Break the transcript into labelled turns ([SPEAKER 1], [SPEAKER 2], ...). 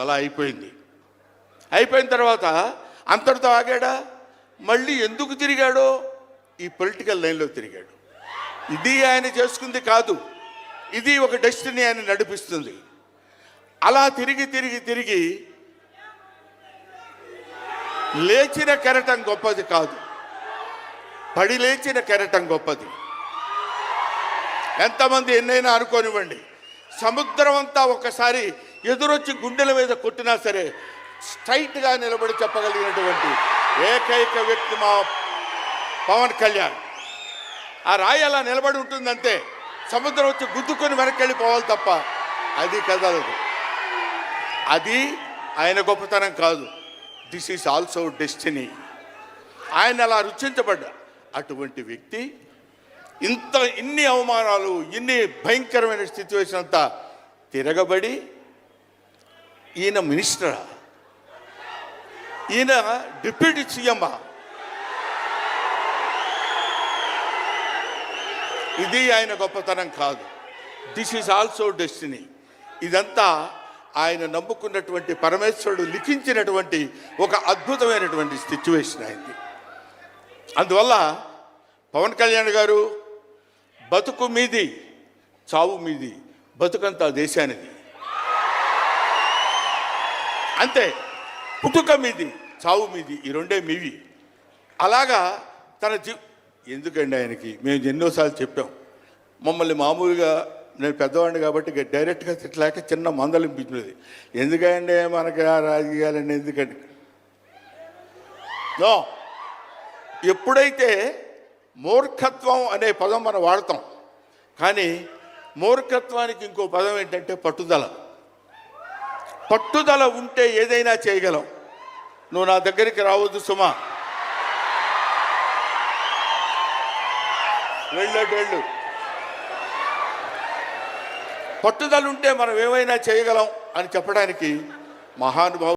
[SPEAKER 1] అలా అయిపోయింది. అయిపోయిన తర్వాత అంతటితో ఆగాడా? మళ్ళీ ఎందుకు తిరిగాడో ఈ పొలిటికల్ లైన్లో తిరిగాడు. ఇది ఆయన చేసుకుంది కాదు, ఇది ఒక డెస్టినీ ఆయన నడిపిస్తుంది. అలా తిరిగి తిరిగి తిరిగి లేచిన కెరటం గొప్పది కాదు, పడి లేచిన కెరటం గొప్పది. ఎంతమంది ఎన్నైనా అనుకోనివ్వండి, సముద్రం అంతా ఒకసారి ఎదురొచ్చి గుండెల మీద కొట్టినా సరే స్ట్రైట్గా నిలబడి చెప్పగలిగినటువంటి ఏకైక వ్యక్తి మా పవన్ కళ్యాణ్. ఆ రాయి అలా నిలబడి ఉంటుందంతే, సముద్రం వచ్చి గుద్దుకొని వెనక్కి వెళ్ళిపోవాలి తప్ప అది కదలదు. అది ఆయన గొప్పతనం కాదు, దిస్ ఈజ్ ఆల్సో డెస్టినీ. ఆయన అలా రుచించబడ్డ అటువంటి వ్యక్తి ఇన్ని అవమానాలు, ఇన్ని భయంకరమైన సిచ్యువేషన్ అంతా తిరగబడి ఈయన మినిస్టరా, ఈయన డిప్యూటీ సీఎమ్మా, ఇది ఆయన గొప్పతనం కాదు, దిస్ ఈజ్ ఆల్సో డెస్టినీ. ఇదంతా ఆయన నమ్ముకున్నటువంటి పరమేశ్వరుడు లిఖించినటువంటి ఒక అద్భుతమైనటువంటి సిచ్యువేషన్ అయింది. అందువల్ల పవన్ కళ్యాణ్ గారు బతుకు మీది చావు మీది, బతుకంతా దేశానిది అంతే. పుట్టుక మీది చావు మీది, ఈ రెండే మీవి. అలాగా తన ఎందుకండి ఆయనకి మేము ఎన్నోసార్లు చెప్పాం, మమ్మల్ని మామూలుగా నేను పెద్దవాడిని కాబట్టి డైరెక్ట్గా తిట్టలేక చిన్న మందలింపించినది. ఎందుకంటే మనకి ఆ రాజకీయాలండి ఎందుకండి నో. ఎప్పుడైతే మూర్ఖత్వం అనే పదం మనం వాడతాం, కానీ మూర్ఖత్వానికి ఇంకో పదం ఏంటంటే పట్టుదల. పట్టుదల ఉంటే ఏదైనా చేయగలం. నువ్వు నా దగ్గరికి రావద్దు సుమా, వెళ్ళు. పట్టుదల ఉంటే మనం ఏమైనా చేయగలం అని చెప్పడానికి మహానుభావుడు